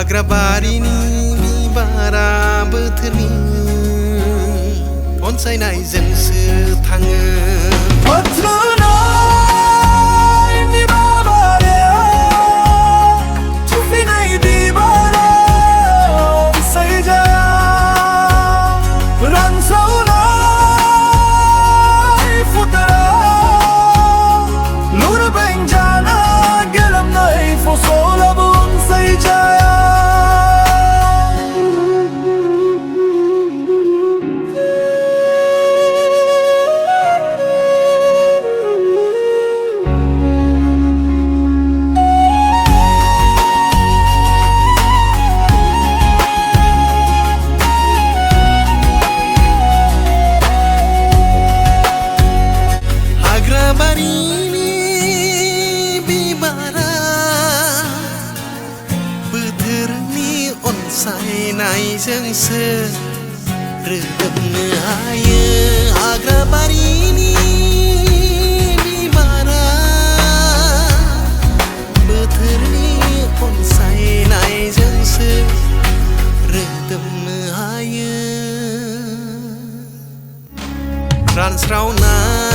हाग्राबारिनि बिबारा बोथोरनि अनसायनायजोंसो थाङो हाग्राबारिनि बिबारा बोथोरनि अनसायनायजोंसो रोदोमनो हायो हाग्राबारिनि बिबारा बोथोरनि अनसायनायजोंसो रोदोमनो हायो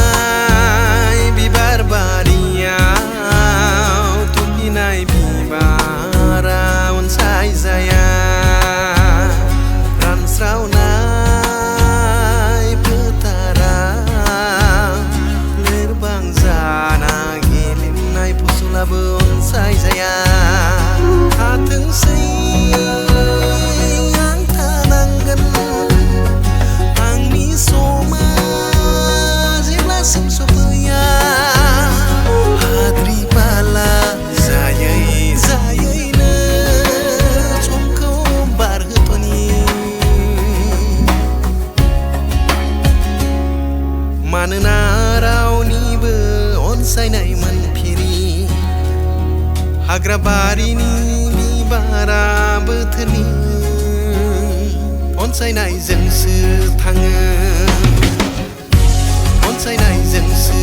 रानस्रावनाय बिबार बारियाव थुलिनाय बिबारा अनसायजाया रानस्रावनाय फोथारा लोरबां जाना गेलेनाय फसलाबो अनसायजाया थाथोंसै आं थानांगोन आंनि समा सफैया हाद्रि बाला जायै जायैनो समखौ बारहोथ'नि मानोना रावनिबो अनसायनाय मोनफेरि हाग्राबारिनि बिबारा बोथोरनि अनसायनायजोंसो थाङो अनसायनायजोंसो